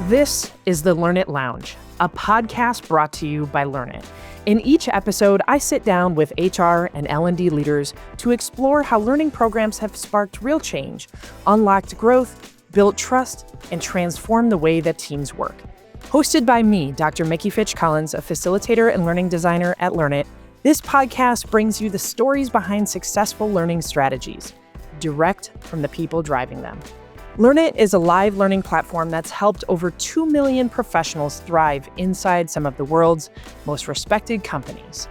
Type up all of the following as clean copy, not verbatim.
This is the Learnit Lounge, a podcast brought to you by Learnit. In each episode, I sit down with HR and L&D leaders to explore how learning programs have sparked real change, unlocked growth, built trust, and transformed the way that teams work. Hosted by me, Dr. Mickey Fitch-Collins, a facilitator and learning designer at Learnit, this podcast brings you the stories behind successful learning strategies, direct from the people driving them. Learnit is a live learning platform that's helped over 2 million professionals thrive inside some of the world's most respected companies.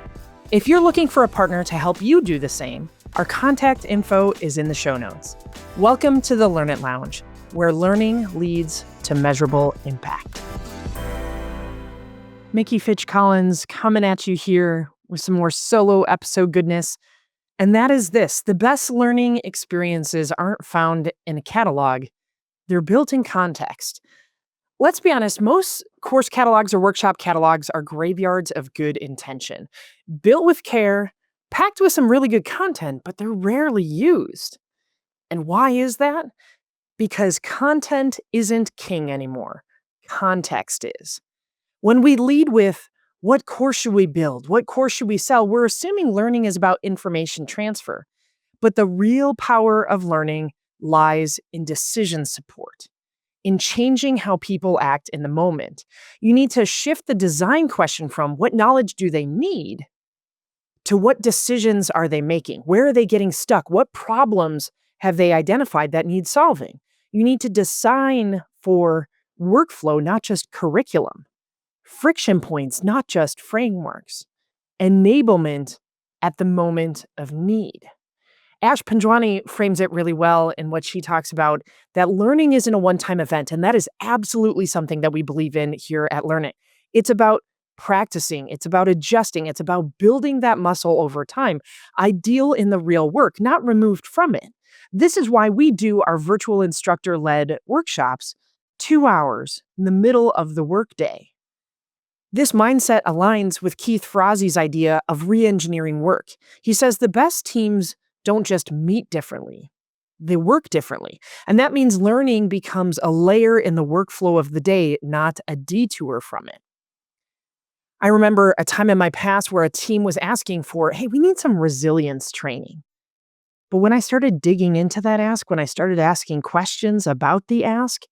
If you're looking for a partner to help you do the same, our contact info is in the show notes. Welcome to the Learnit Lounge, where learning leads to measurable impact. Mickey Fitch-Collins coming at you here with some more solo episode goodness. And that is this: the best learning experiences aren't found in a catalog. They're built in context. Let's be honest, most course catalogs or workshop catalogs are graveyards of good intention, built with care, packed with some really good content, but they're rarely used. And why is that? Because content isn't king anymore. Context is. When we lead with, what course should we build? What course should we sell? We're assuming learning is about information transfer. But the real power of learning lies in decision support, in changing how people act in the moment. You need to shift the design question from what knowledge do they need to what decisions are they making? Where are they getting stuck? What problems have they identified that need solving? You need to design for workflow, not just curriculum. Friction points, not just frameworks. Enablement at the moment of need. Ash Panjwani frames it really well in what she talks about, that learning isn't a one-time event, and that is absolutely something that we believe in here at Learnit. It's about practicing, it's about adjusting, it's about building that muscle over time, ideal in the real work, not removed from it. This is why we do our virtual instructor-led workshops 2 hours in the middle of the workday. This mindset aligns with Keith Ferrazzi's idea of re-engineering work. He says the best teams don't just meet differently, they work differently. And that means learning becomes a layer in the workflow of the day, not a detour from it. I remember a time in my past where a team was asking for, hey, we need some resilience training. But when I started digging into that ask, when I started asking questions about the ask,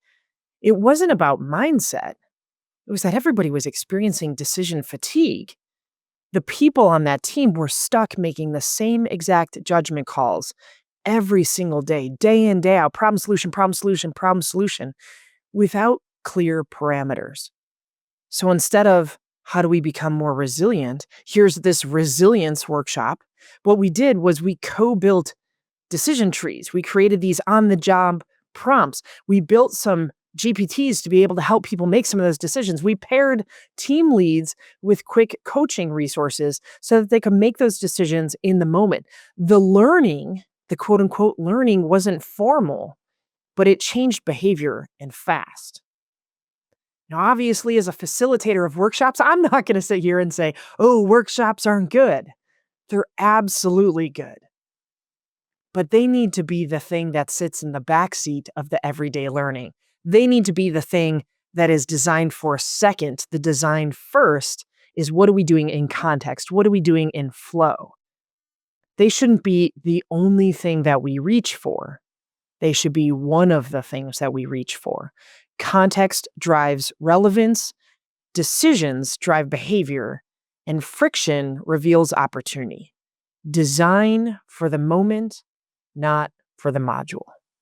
it wasn't about mindset. It was that everybody was experiencing decision fatigue. The people on that team were stuck making the same exact judgment calls every single day, day in, day out, problem, solution, without clear parameters. So instead of how do we become more resilient, here's this resilience workshop. What we did was we co-built decision trees. We created these on-the-job prompts. We built some GPTs to be able to help people make some of those decisions. We paired team leads with quick coaching resources so that they could make those decisions in the moment. The learning, the quote unquote learning, wasn't formal, but it changed behavior and fast. Now, obviously, as a facilitator of workshops, I'm not going to sit here and say, oh, workshops aren't good. They're absolutely good. But they need to be the thing that sits in the backseat of the everyday learning. They need to be the thing that is designed for second. The design first is, what are we doing in context? What are we doing in flow? They shouldn't be the only thing that we reach for. They should be one of the things that we reach for. Context drives relevance, decisions drive behavior, and friction reveals opportunity. Design for the moment, not for the module.